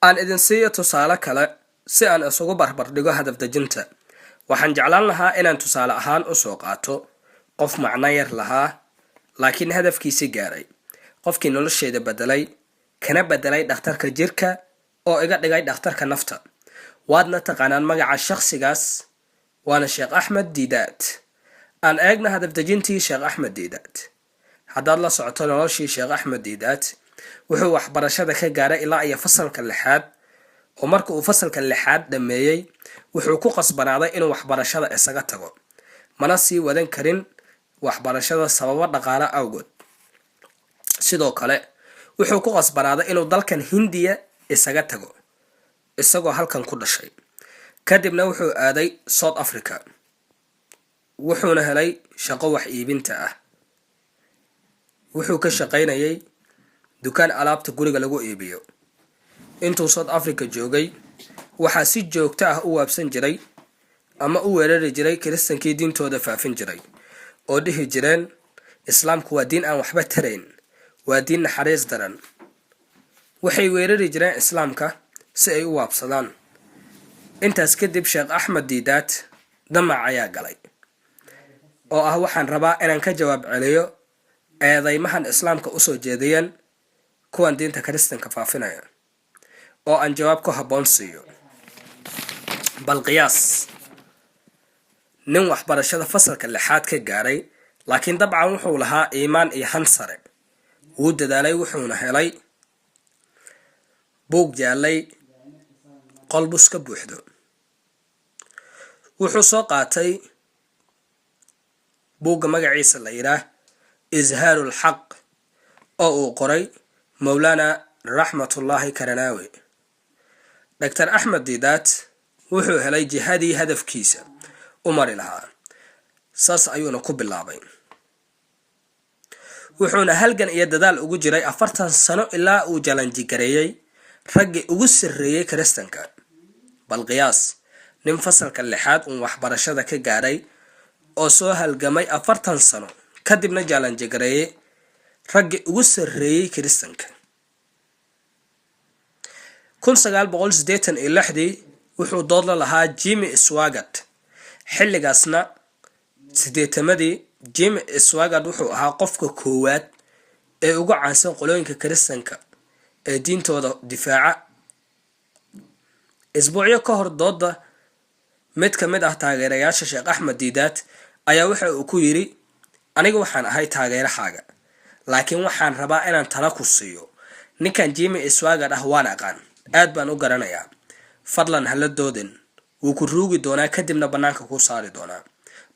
aan idin siiyo tusaale kale si aan isugu barbardhigo hadaf dejinta. Waxaan jeclaan lahaa inaan tusaale ahaan u soo qaato qof macno yar lahaa laakiin hadafkiisii gaaray. Qofkii nolosheeda bedelay, kana bedelay dhakhtarka jirka oo iga dhigay dhakhtarka nafta. Waadna taqaanaan magaca shakhsigaas, waana Sheekh Axmed Diidaat. Aan eegna hadaf dejintii Sheekh Axmed Diidaat. Haddaad la socoto noloshii Sheekh Axmed Diidaat, wuxuu waxbarashada ka gaaray ilaa iyo fasalka 6, oo marka uu fasalka 6 dhameeyay wuxuu ku qasbanaaday inuu waxbarashada isaga tago, mana sii wadan karin waxbarashada sababo dhaqaale awgood. Sidoo kale wuxuu ku qasbanaaday inuu dalkan Hindiya isaga tago isagoo halkan ku dhashay. Kadibna wuxuu aaday South Africa, wuxuuna helay shaqo wax iibinta ah. Wuxuu ka shaqaynayay dukaan alaabta guriga lagu iibiyo. Intuu South Africa joogay, waxaa si joogto ah u waabsan jiray ama u weerari jiray kiristankii diintooda faafin jiray oo dhihi jireen Islaamku waa diin aan waxba tarayn, waa diin naxariis daran. Waxay weerari jireen Islaamka si ay u waabsadaan. Intaas kadib Sheekh Axmed Diidaat damac ayaa galay oo ah waxaan rabaa inaan ka jawaab celiyo eedeymahan Islaamka u soo jeediyeen kuwan diinta kiristanka faafinaya, oo aan jawaab ku habboon siiyo. Bal qiyaas nin waxbarashada fasalka 6 ka gaaray, laakiin dabcan wuxuu lahaa iimaan iyo han sare. Wuu dadaalay, wuxuuna helay buug jaalay qolbus ka buuxdo. Wuxuu soo qaatay buugga magaciisa la yiraahdo Izhaarul Xaq oo uu qoray Mawlana Raxmatullaahi Karanaawi. Dr. Axmed Diidaat wuxuu helay jihadii hadafkiisa u mari lahaa. Saas ayuuna ku bilaabay. Wuxuuna halgan iyo dadaal ugu jiray 40 sano ilaa uu jalanji gareeyay raggii ugu sarreeyay kiristanka. Bal qiyaas nin fasalka 6 uu waxbarashada ka gaaray oo soo halgamay 40 sano kadibna jalanji gareeyay raggii ugu sarreeyay kiristanka. 1986 wuxuu dood la lahaa Jimmy Swaggart. Xilligaasna 80madii Jimmy Swaggart wuxuu ahaa qofka koowaad ee ugu caansan qolooyinka kiristanka ee diintooda difaaca. Isbuucyo ka hor dooda, mid ka mid ah taageerayaasha Sheekh Axmed Diidaat ayaa waxa uu ku yiri, aniga waxaan ahay taageerahaaga, laakiin waxaan rabaa inaan talo ku siiyo. Ninkan Jimmy Swaggart ah waan aqaan, aad baan u garanayaa. Fadlan hala doodin, wuu ku ruugi doonaa kadibna banaanka ku saari doonaa.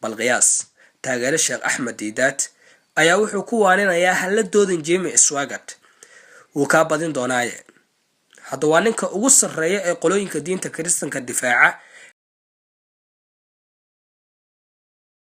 Bal qiyaas taageere Sheekh Axmed Diidaat ayaa wuxuu ku waaninayaa hala doodin Jimmy Swaggart, wuu ka badin doonaaye. Hadda waa ninka ugu sarreeya ee qolooyinka diinta kiristanka difaaca